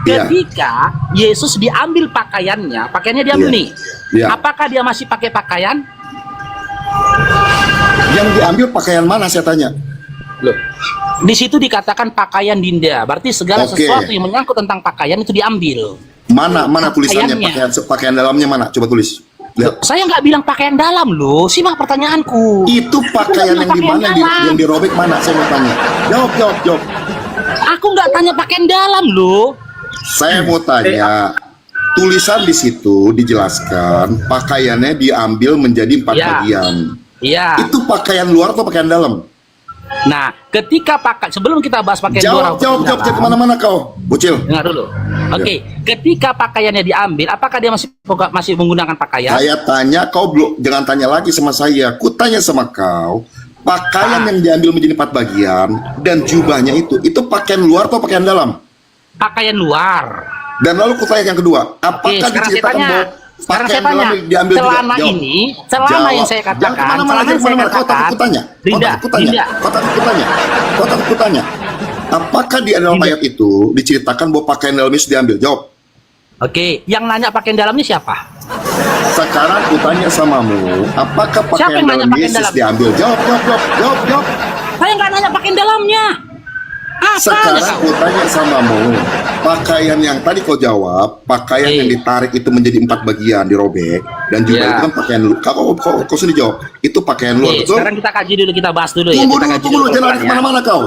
Iya. Ketika Yesus diambil pakaiannya diambil Iya. nih. Iya. Apakah dia masih pakai pakaian? Yang diambil pakaian mana saya tanya? Loh, di situ dikatakan pakaian dinda. Berarti segala Oke. sesuatu yang menyangkut tentang pakaian itu diambil. Mana tulisannya Pakaiannya. pakaian dalamnya mana? Coba tulis. Lihat. Saya nggak bilang pakaian dalam loh. Simak pertanyaanku. Itu pakaian yang di Pakaian mana dalam. yang dirobek mana? Saya mau tanya. Jawab. Aku nggak tanya pakaian dalam loh. Saya mau tanya. Tulisan di situ dijelaskan pakaiannya diambil menjadi 4 Iya. bagian. Iya. Itu pakaian luar atau pakaian dalam? Nah, ketika sebelum kita bahas pakaian luar Jawab, atau pakaian jangan dalam, kemana-mana kau, bocil. dengar dulu. Oke, ketika pakaiannya diambil, apakah dia masih menggunakan pakaian? Saya tanya kau belum, jangan tanya lagi sama saya. Ku tanya sama kau, pakaian yang diambil menjadi 4 bagian dan jubahnya itu pakaian luar atau pakaian dalam? Pakaian luar. Dan lalu ku tanya yang kedua, apakah Sekarang saya diceritakan tanya. bahwa Sekarang pakaian saya tanya. dalam diambil juga? Celana Jawab. ini, celana Jawab. yang saya Jangan katakan, kemana-mana, celana yang saya kemana-mana. Kau takut katakan, ku tanya. Dinda, Kau takut ku tanya. Apakah di dalam Dinda. ayat itu diceritakan bahwa pakaian dalam itu diambil? Jawab. Oke, yang nanya pakaian dalamnya siapa? Sekarang ku tanya samamu, apakah Siapa pakaian yang nanya dalam pakaian Yesus dalam? diambil? Jawab. Saya nggak nanya pakaian dalamnya. Apa Sekarang kau? ku tanya samamu, pakaian yang tadi kau jawab, pakaian yang ditarik itu menjadi 4 bagian, dirobek, dan juga Iya. itu kan pakaian luar. Kau sendiri jawab, itu pakaian luar, Oke, betul? sekarang kita kaji dulu, kita bahas dulu ya. Tunggu Kita dulu, kaji jangan lari pelan-pelan ya. kemana-mana kau.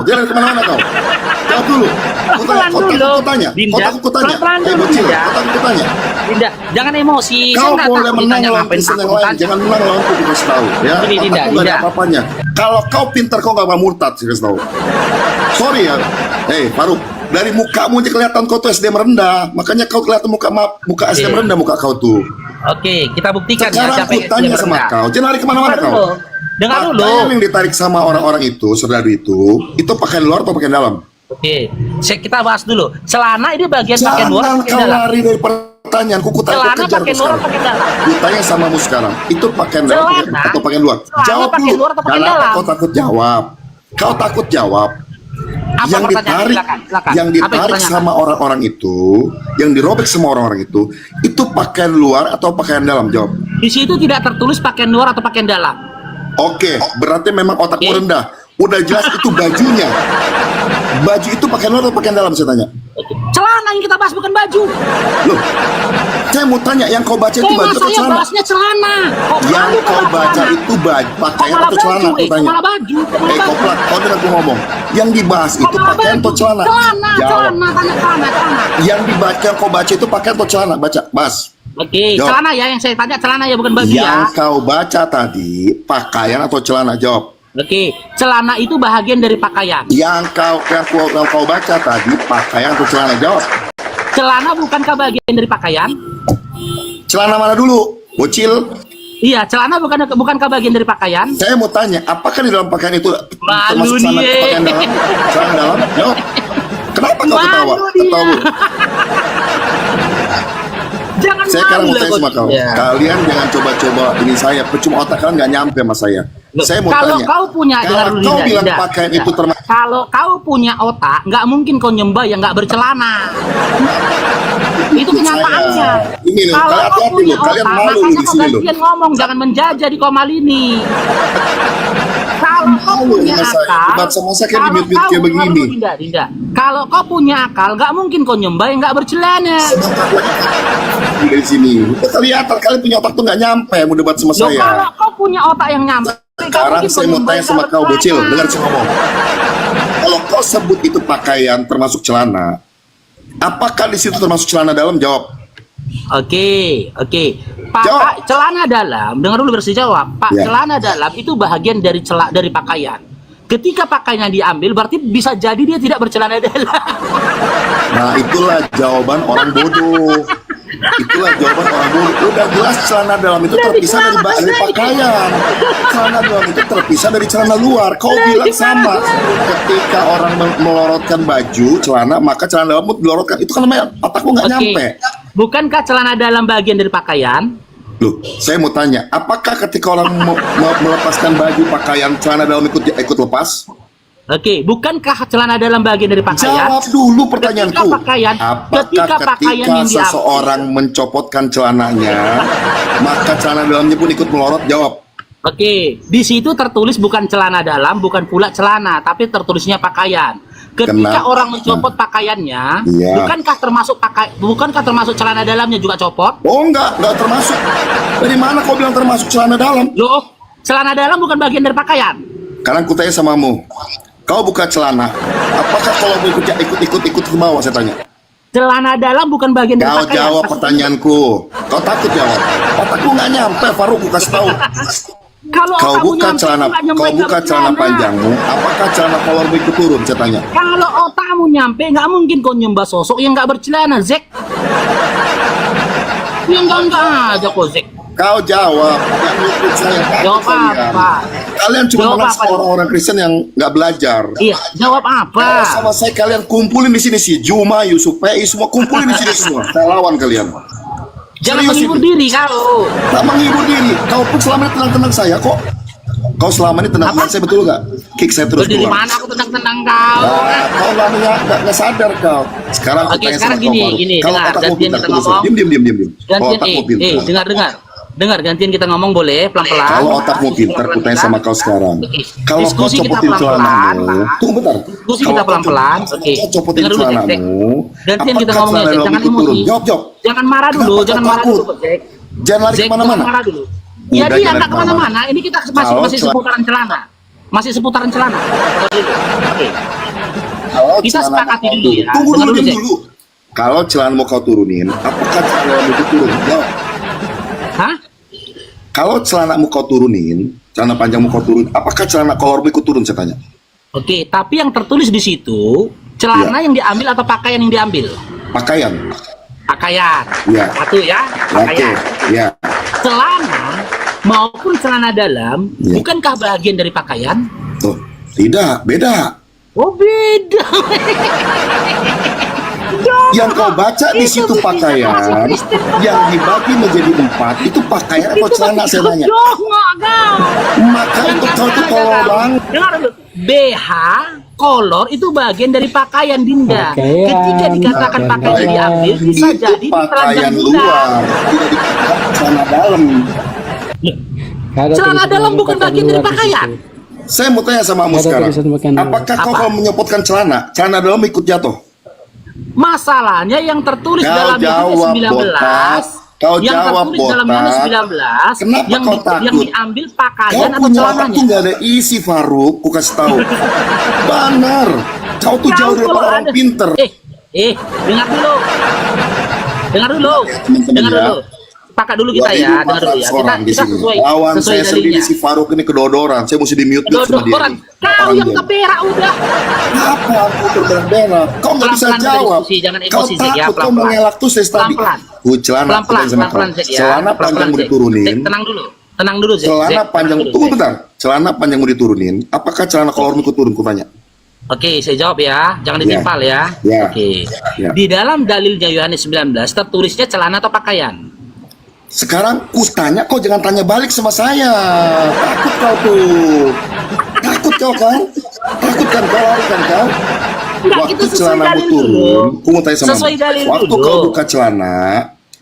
Jawab dulu. Pelan dulu. Kau tanya. Dinda, pelan-pelan dulu, Bocil, Dinda. kau takut kutanya. Dinda, jangan emosi. Saya Kau nggak boleh takut menang ditanya lawan ngapain Kristen yang takut lain, tanya. jangan menang lawan aku kasih tahu. Ya, Ini, Dinda, aku nggak ada Dinda. apa-apanya. Kalau kau pintar, kau nggak bakal murtad, sih kasih tahu. Sorry ya, Faruk. Dari mukamu aja kelihatan kau tuh SDM rendah, makanya kau kelihatan muka SDM rendah muka kau tuh. Oke, kita buktikan ya Sekarang siapa aku yang tanya SDM sama rendah. kau, jangan lari kemana-mana Dengar kau. dulu. Dengar dulu. Pakaian yang ditarik sama orang-orang itu, saudara itu pakaian luar atau pakaian dalam? Oke, kita bahas dulu. Celana ini bagian pakaian luar Jangan atau pakaian kau dalam? lari dari pertanyaan, ku tanya, Celana kau kejar pakaian kau luar sekarang. atau pakaian dalam? Ku tanya samamu sekarang, itu pakaian dalam Celana. atau pakaian luar? Celana Jawab pakaian dulu. luar atau pakaian Kenapa dalam? kau takut jawab? Kau takut jawab. Apa Yang pertanyaan? ditarik, Silakan. yang Apa yang ditarik ditanyakan? sama orang-orang itu, yang dirobek sama orang-orang itu pakaian luar atau pakaian dalam? Jawab. Di situ tidak tertulis pakaian luar atau pakaian dalam. Oke, berarti memang otakmu Oke. rendah. Udah jelas itu bajunya. Baju itu pakaian luar atau pakaian dalam, saya tanya. Oke. Celana yang kita bahas bukan baju. Loh, saya mau tanya, yang kau baca itu Tema baju atau saya celana? bahasnya celana. Yang malu kau kalau baca celana. itu pakaian malah atau celana? baju, Aku tanya. malah baju, malah baju. Koplak, kau dengar aku ngomong. Yang dibahas itu Malah pakaian baju. atau celana? Celana, Jawab. celana, tanya celana. Yang dibaca, yang kau baca itu pakaian atau celana? Baca, Bas. Oke, Jawab. celana ya, yang saya tanya celana ya, bukan baju Yang ya. kau baca tadi pakaian atau celana? Jawab. Oke, celana itu bahagian dari pakaian. Yang kau baca tadi pakaian atau celana? Jawab. Celana bukankah bagian dari pakaian? Celana mana dulu? Bocil. Iya, celana bukankah bagian dari pakaian? Saya mau tanya, apakah di dalam pakaian itu Malu termasuk celana dia. pakaian dalam? Celana dalam? Jawab. Kenapa kau Malu ketawa? dia. Ketawa. Jangan Saya sekarang mau malu tanya lah, sama kau. Ya. Kalian jangan coba-coba ini saya. Percuma otak kalian nggak nyampe sama saya. Loh, Saya mau kalau tanya. kau punya, dengar Kalau dulu, kau Dinda, bilang Dinda. pakaian Dinda. itu termasuk. Kalau kau punya otak, nggak mungkin kau nyembah yang nggak bercelana. Itu kenyataannya. Ini loh, Kalau kalian kau hati-hati punya loh. Kalian otak, malu makanya di kau sini loh. gantian ngomong, jangan menjajah di Komal ini. Kalau kau Malu punya sama saya. akal, Debat sama saya kayak kalau dimit-mit kau- kayak begini. Dinda, Dinda, Dinda. Kalau kau punya akal, nggak mungkin kau nyembah yang nggak bercelana. Dari sini. Kelihatan kalian punya otak tuh nggak nyampe mau debat sama Loh, saya. kalau kau punya otak yang nyampe, Sekarang saya mau tanya sama kau, Bocil. Dengar saya ngomong. Kalau kau sebut itu pakaian termasuk celana, apakah di situ termasuk celana dalam? Jawab. Oke. Jawab. Celana dalam, dengar dulu bersih jawab. Pak, Ya. celana dalam itu bahagian dari pakaian. Ketika pakaiannya diambil, berarti bisa jadi dia tidak bercelana dalam. Nah, itulah jawaban orang bodoh. Itulah jawaban orang bodoh. Udah jelas celana dalam itu terpisah dari pakaian. Celana dalam itu terpisah dari celana luar. Kau bilang sama. Ketika orang melorotkan baju, celana, maka celana dalam melorotkan. Itu kan namanya otakmu nggak Oke. nyampe. Bukankah celana dalam bagian dari pakaian? Loh, saya mau tanya, apakah ketika orang melepaskan baju pakaian celana dalam ikut lepas? Oke, bukankah celana dalam bagian dari pakaian? Jawab dulu pertanyaanku. Ketika pakaian yang diambil, seseorang mencopotkan celananya, maka celana dalamnya pun ikut melorot? Jawab. Oke, di situ tertulis bukan celana dalam, bukan pula celana, tapi tertulisnya pakaian. Ketika orang mencopot pakaiannya, Iya. bukankah termasuk celana dalamnya juga copot? Oh enggak termasuk. Dari mana kau bilang termasuk celana dalam? Loh, celana dalam bukan bagian dari pakaian. Sekarang ku tanya samamu. Kau buka celana, apakah kalau mau ikut ke bawah, saya tanya? Celana dalam bukan bagian dari Kau pakaian. jawab pertanyaanku. Kau takut jawab. Otakku nggak nyampe, Faruk, ku kasih tahu. Kalau Kau otakmu buka nyampe, celana, nggak nyampe, kau buka nggak celana bercelana. panjangmu, apakah celana kolormu ikut turun, saya tanya? Kalau otakmu nyampe, nggak mungkin kau nyembah sosok yang nggak bercelana, Zek. Yang enggak aja kok, Zek. Kau jawab, yang ikut saya takut Jawab kalian. apa? Kalian cuma Jawab merasa apa? orang-orang Kristen yang nggak belajar. Iya, jawab apa? Kalau sama saya kalian kumpulin di sini si Juma, Yusuf PI, semua kumpulin di sini semua. Saya lawan kalian. Jangan Serius menghibur ini. diri kau. Tak menghibur diri. Kau pun selama ini tenang-tenang saya kok. Kau selama ini tenang-tenang saya, betul gak? Kick saya terus Dari keluar. mana aku tenang-tenang kau? Nah, kau nggak sadar kau. Sekarang aku Oke, tanya sekarang sama kau, Faruk. gini, Kalau dengar, otakmu gantian pintar, kita tunggu, ngomong. diam. Kalau Gantian, otakmu pintar. dengar, gantian kita ngomong boleh pelan-pelan. Kalau otakmu pintar, aku tanya sama kau sekarang. Kalau kau Diskusi kita copotin pelan-pelan. celanamu, tunggu bentar. Diskusi Kalau kita kau pelan-pelan. Oke. Kau copotin Dengar dulu, Zek. celanamu, Gantian kita apakah ngomongnya, celana Zek. dalam Jangan itu turun? emosi. Jawab. Jangan marah dulu, Kenapa jangan kau marah takut? dulu, Zek. Jangan lari Zek, jangan kemana-mana. marah dulu. Udah, Jadi jangan nggak kemana-mana. kemana-mana. Ini kita Kalau masih seputaran celana. Masih seputaran celana. Oke. Kalau Kita celana sepakati kau dulu turun. ya. Tunggu Dengar dulu, dulu, diam Zek. dulu. Kalau celana mau kau turunin, apakah celana itu turun? Jawab. Hah? Kalau celana mau kau turunin, celana panjang mau kau turun, apakah celana kolormu ikut turun, saya tanya? Oke, tapi yang tertulis di situ celana Iya. yang diambil atau pakaian yang diambil? Pakaian. Pakaian. Iya. Satu ya, Oke, pakaian. ya. Celana maupun celana dalam Iya. bukankah bagian dari pakaian? Tuh, tidak, beda. Oh, beda. Yang kau baca di Itu situ bisa pakaian, masuk Kristen, Pak. yang dibagi menjadi 4, itu pakaian atau celana, saya tanya? Jongok kau. Maka itu kau tuh Ada tolol kau. banget. Dengar dulu. BH kolor itu bagian dari pakaian, Dinda. Pakaian. Ketika dikatakan pakaian Baik. diambil, bisa Itu jadi pakaian ditelanjang luar, tidak dikatakan celana dalam. Celana dalam bukan bagian dari pakaian. Saya mau tanya sama kamu Ada sekarang, tulisan pakaian luar. apakah kau Apa? kalau menyopotkan celana dalam ikut jatuh? Masalahnya yang tertulis Kau dalam jawab, Yohanes 19, botak. Kau yang jawab, tertulis dalam botak. Yohanes 19, Kenapa yang, kau takut? yang diambil Kau pakaian atau punya otak celananya. tuh nggak ada isi, Faruk. Ku kasih tahu. Benar. Kau tuh jauh dari kalau orang ada- pinter. Dengar dulu. Dengar dulu. Teman-teman Dengar ya. dulu. Sepakat dulu kita ya, dengar dulu ya. 2.400 orang di Kita sini. sesuai Lawan sesuai saya sendiri dalilnya. si Faruk ini kedodoran. Saya mesti di mute sama dia. Dodoran. Kau yang keperak udah. Apa aku terberak? Kau nggak bisa Pelan-pelan jawab. berdiskusi, jangan Kau emosi, Zek, ya, takut, kau pelan-pelan. mengelak tuh saya tadi. Pelan-pelan. Celana, Pelan-pelan, aku tanya sama kau. pelan-pelan Zek ya. Celana panjang Pelan-pelan, mau Zek. diturunin. Zek, tenang dulu. Tenang dulu, Zek. Celana Zek, panjang, tenang dulu, tunggu Zek. bentar. Celana panjang mau diturunin. Apakah celana kolormu ikut turun? Ku tanya. Oke, saya jawab ya. Jangan Ya. ditimpal ya. Ya. Oke. Ya. Di dalam dalilnya Yohanes 19 tertulisnya celana atau pakaian? Sekarang ku tanya, kau jangan tanya balik sama saya. Takut kau tuh. Takut kau kan? Takut kan kau, lari kan kau? Enggak, Waktu itu sesuai celanamu dalil turun, dulu. ku mau tanya sama Sesuai kamu. dalil Waktu dulu. kau buka celana,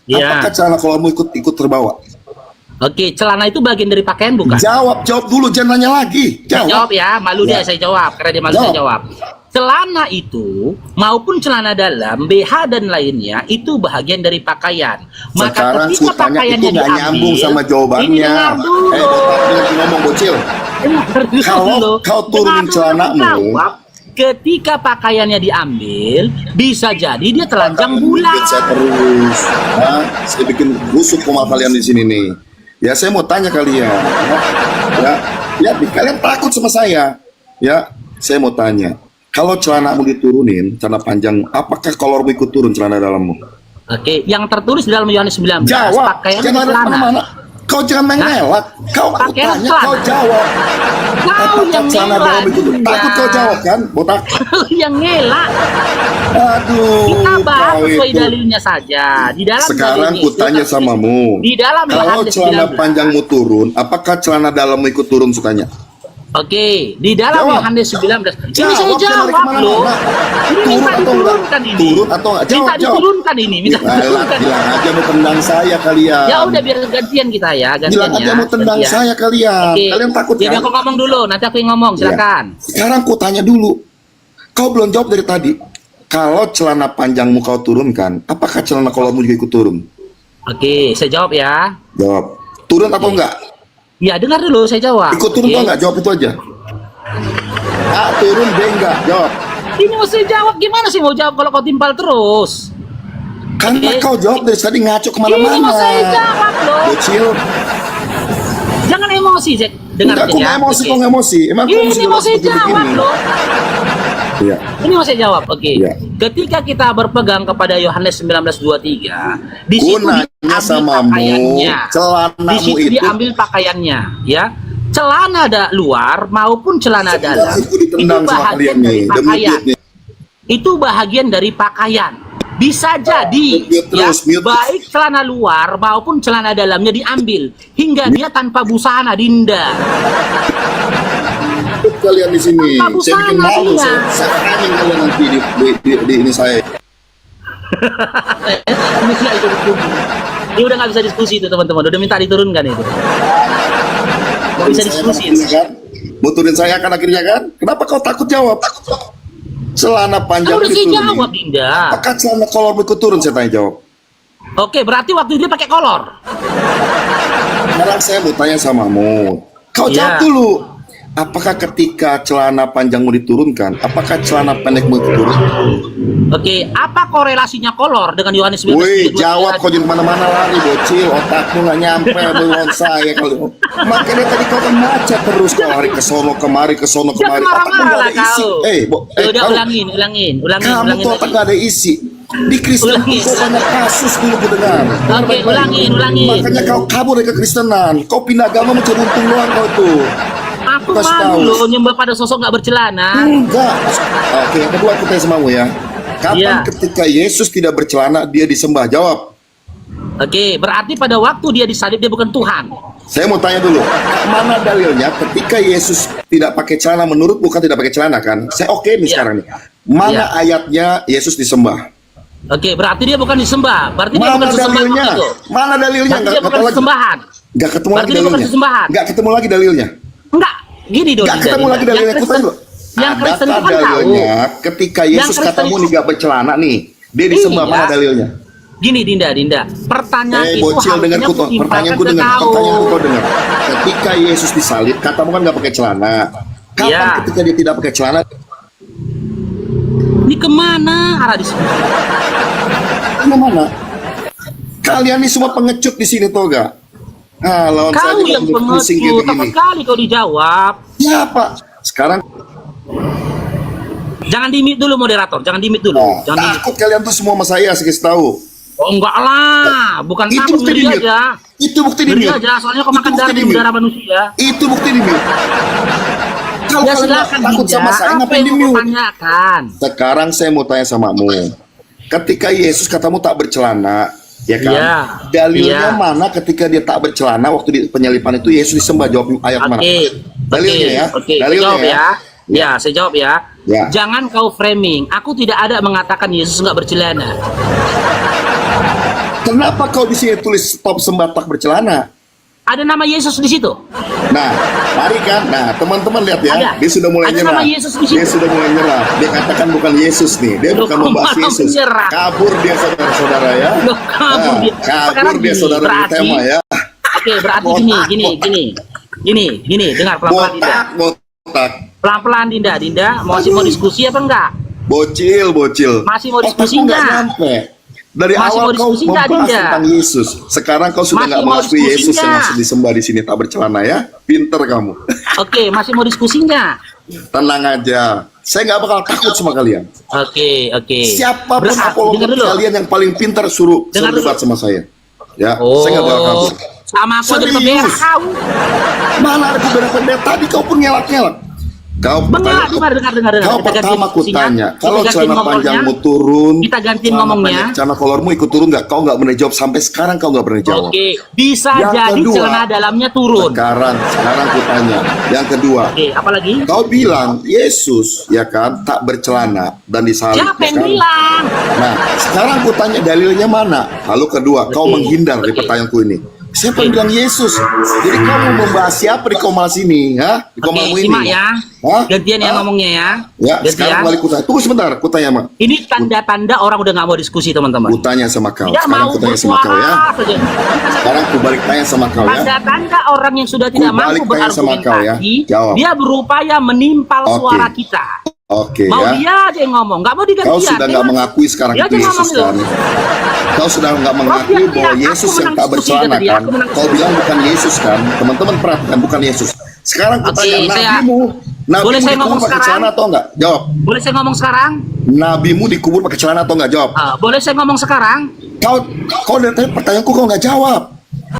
Ya. apakah celana kolormu ikut terbawa? Oke, celana itu bagian dari pakaian bukan? Jawab dulu, jangan nanya lagi. Jawab ya, malu Ya. dia saya jawab karena dia malu saya jawab. Celana itu maupun celana dalam, BH dan lainnya itu bagian dari pakaian. Sekarang ku tanya, itu nggak nyambung sama Ini jawabannya. dengar dulu. Lagi ngomong bocil. Dengar dulu. Kalau kau turunin Dengar dulu, celanamu. jawab. Ketika pakaiannya diambil, bisa jadi dia telanjang bulat. Bikin saya terus. Nah, saya bikin busuk sama kalian di sini nih. Ya, saya mau tanya kalian. Ya, kalian takut sama saya. Ya, saya mau tanya. Kalau celanamu diturunin, celana panjang, apakah kolormu ikut turun celana dalammu? Oke, yang tertulis di dalam Yohanes 19, Jawab. pakaian Jangan atau lari celana. kemana-mana. Kau jangan main Hah? ngelak. Kau aku Pakaian tanya, celana. kau jawab. Kau Apakah yang celana ngelak, dalam ikut turun? Dinda. Takut kau jawab kan, botak? Yang ngelak. Aduh, Kita bahas kau sesuai itu. dalilnya saja. Di dalam Sekarang dalilnya ku itu tanya tertulis- samamu. Di dalam Kalau Yohanes celana 19. panjangmu turun, apakah celana dalammu ikut turun sukanya? Oke, di dalam Jawab. Yohanes 19. Ini saya Jawab, jangan lari jawab kemana-mana. loh. Ini Turun minta atau enggak? diturunkan ini. Turun atau enggak? Minta Jawab, jawab. diturunkan ini, minta Alah, diturunkan. bilang aja mau tendang saya kalian. Ya udah biar gantian kita ya, gantian Bilang aja ya. mau tendang gantian. saya kalian. Oke. Kalian takut Jadi kan? aku ngomong dulu, nanti aku yang ngomong, silakan. Ya. Sekarang ku tanya dulu. Kau belum jawab dari tadi. Kalau celana panjangmu kau turunkan, apakah celana kolormu juga ikut turun? Oke, saya jawab ya. Jawab. Turun atau enggak? Ya, dengar dulu saya jawab. Ikut turun Oke. atau enggak? Jawab itu aja. A turun, B enggak. Jawab. Ini mau saya jawab gimana sih mau jawab kalau kau timpal terus? Karena Oke. kau jawab dari tadi ngaco Ini kemana-mana. mau saya jawab loh. Bocil. Jangan emosi, Jack. Dengar Enggak, aja kok ya. nggak emosi, Oke. kok nggak emosi. Emang kau Ini mau saya seperti jawab begini? loh. Iya. Ini mau saya jawab, oke. Iya. Ketika kita berpegang kepada Yohanes 19:23, di Ku situ nanya diambil samamu, pakaiannya. celanamu Di situ itu- diambil pakaiannya, ya. Celana luar maupun celana dalam Aku itu ditendang sama bahagian kalian dari nih. Demi pakaian. duit nih. Itu bahagian dari pakaian. Bisa jadi Mute ya, terus, mute. baik celana luar maupun celana dalamnya diambil hingga dia tanpa busana, Dinda. Ikut kalian di sini. Tanpa Saya bikin busana, malu. iya. Saya framing kalian nanti di ini saya. Ini nggak bisa diskusi. Ini udah nggak bisa diskusi itu teman-teman. Udah minta diturunkan itu. Nggak bisa Saya diskusi. akhirnya kan, muturin saya kan akhirnya kan. Kenapa kau takut jawab? Celana panjang Kan udah saya diturunin. jawab, Dinda. Apakah celana kolor ikut turun? Saya tanya jawab. Oke, berarti waktu dia pakai kolor. Sekarang saya mau tanya samamu. Kau jawab Iya. dulu. Apakah ketika celana panjangmu diturunkan, apakah celana pendekmu ikut turun? Oke, apa korelasinya kolor dengan Yohanes 19? Wih, jawab kau jangan kemana-mana lari, bocil. Otakmu nggak nyampe dengan saya kalau. Makanya tadi kau kan macet terus kau lari ke sono kemari, ke sono Jangan kemari. Otakmu nggak marah-marah ada isi. kau. Udah kau- ulangin kamu tuh otak lagi. nggak ada isi. Di Kristen Ulangin. kau banyak kasus dulu ku dengar. Oke, ulangin. Makanya kau kabur dari kekristenan. Kau pindah agama mencari untung doang kau tuh. Aku Kasih malu tahu. loh nyembah pada sosok nggak bercelana. Enggak. Oke, yang kedua aku tanya samamu ya. Kapan Iya. ketika Yesus tidak bercelana dia disembah? Jawab. Oke, berarti pada waktu dia disalib dia bukan Tuhan. Saya mau tanya dulu, mana dalilnya ketika Yesus tidak pakai celana, menurut bukan tidak pakai celana kan? Saya oke nih Iya. sekarang nih. Mana ayatnya Yesus disembah? Oke, berarti dia bukan disembah. Berarti dia Mana bukan sesembahan dalilnya? waktu itu. Mana dalilnya? Berarti dia bukan lagi. sesembahan. Nggak ketemu Berarti lagi dia bukan dalilnya. sesembahan. Nggak ketemu lagi dalilnya. Enggak, gini dong. Nggak Dinda, ketemu Dinda. lagi dalilnya. Aku tanya dulu. Yang Kristen itu Adakah kan tahu. dalilnya ketika Yesus Kristen katamu itu- nih nggak bercelana nih, dia disembah, Iya. mana dalilnya? Gini Dinda. Pertanyaan itu Bocil dengar harusnya ku, pertanyaanku dengar, pertanyaanku kau dengar. Ketika Yesus disalib, katamu kan nggak pakai celana. Kapan Iya. ketika dia tidak pakai celana? Ini kemana arah diskusi? Mana? Kalian ini semua pengecut di sini toh gak? Ah, lawan saya Kau juga yang pusing kayak pengecut, begini. takut kali kau dijawab. Ya Pak, sekarang Jangan di-mute dulu moderator, jangan di-mute dulu. Jangan di-mute. takut kalian tuh semua sama saya, saya kasih tahu. Oh enggak lah, bukan Itu takut, bukti ngeri di-mute. aja. Itu bukti di Ngeri mute. aja, soalnya kau Itu makan bukti daging di-mute. darah manusia. Itu bukti di mute. Kalau Ya kalian nggak silakan takut Dinda, sama saya, apa ngapain yang di mau mute? tanyakan? Sekarang saya mau tanya samamu. Ketika Yesus katamu tak bercelana, ya kan? Iya. Dalilnya Iya. mana ketika dia tak bercelana waktu di penyalipan itu Yesus disembah? Jawab ayat mana? Oke, Dalilnya ya. Oke, saya Dalilnya jawab ya. Ya, saya jawab ya. Ya. Jangan kau framing. Aku tidak ada mengatakan Yesus nggak bercelana. Kenapa kau di sini tulis stop sembah tak bercelana? Ada nama Yesus di situ. Nah, mari kan. Nah, teman-teman lihat ya. Ada. Dia sudah mulai Ada nyerah. nama Yesus di situ. Dia sudah mulai nyerah. Dia katakan bukan Yesus nih. Dia Loh, bukan kok membahas malah Yesus. menyerah? Kabur dia saudara-saudara ya. Loh, kabur dia. Kabur Sekarang dia gini, saudara dari berarti- tema ya. Oke, berarti gini. Dengar pelan-pelan Dinda. Botak. Pelan-pelan Dinda. Masih mau diskusi apa enggak? Bocil. Masih mau Otakmu diskusi nggak nggak? nyampe. Dari Masih awal mau kau diskusi nggak, membahas Dinda? tentang Yesus. Sekarang kau sudah Masih nggak mau mengakui diskusi Yesus yang nggak? masih disembah di sini tak bercelana ya. Pinter kamu. Oke, masih mau diskusi nggak? Tenang aja. Saya nggak bakal takut sama kalian. Oke. Siapapun Dengar apologis dulu. kalian yang paling pintar suruh Dengar debat dulu. sama saya. Ya, Oh, saya nggak bakal kabur. sama aku aja Serius? berak kau. Mana ada beberapa pendeta tadi kau pun ngelak-ngelak. Kau Dengar, pertanyaan, dengar. kau Kita gantiin pertama ku posisinya, tanya, kita kalau gantiin celana ngomongnya, panjangmu turun, kita gantiin celana ngomongnya. panjang, celana kolormu ikut turun nggak? Kau nggak pernah jawab sampai sekarang, kau nggak pernah jawab. Oke, bisa Yang jadi kedua, celana dalamnya turun. Sekarang ku tanya. Yang kedua, Oke, apalagi? kau bilang Yesus ya kan tak bercelana dan disalib. Siapa ya yang kan? bilang? Nah, sekarang ku tanya dalilnya mana? Lalu kedua, kau Oke. menghindar dari Oke. pertanyaanku ini. Siapa yang bilang Yesus? Jadi kau mau membahas siapa di komal sini? Hah? Di Oke, komalmu ini? simak ya. Hah? Gantian ya Hah? ngomongnya ya. Ya, sekarang Gantian. kembali kutanya. Tunggu sebentar, kutanya mak. Ini tanda-tanda orang udah nggak mau diskusi, teman-teman. Kutanya sama kau. Tidak Sekarang mau kutanya sama kau ya. bersuara saja. Sekarang ku balik tanya sama kau ya. Tanda-tanda orang yang sudah tidak balik mampu tanya sama kau ya. berargumentasi, Jawab. dia berupaya menimpal Oke. suara kita. Oke Mau ya. dia aja yang ngomong, nggak mau digantian. Kau sudah nggak mengakui sekarang Dia itu aja Yesus ngomong kan? dulu. Kau sudah nggak mengakui Prof, bahwa aku Yesus yang menang tak diskusi bercelana tadi, kan? aku menang Kau bilang bukan Yesus kan? Teman-teman perhatikan bukan Yesus. Sekarang Oke, kutanya saya- nabimu Boleh saya dikubur ngomong pakai sekarang? celana atau enggak? Jawab. Boleh saya ngomong sekarang? Nabimu dikubur pakai celana atau enggak? Jawab. Boleh saya ngomong sekarang? Kau dari tadi pertanyaanku kau nggak jawab.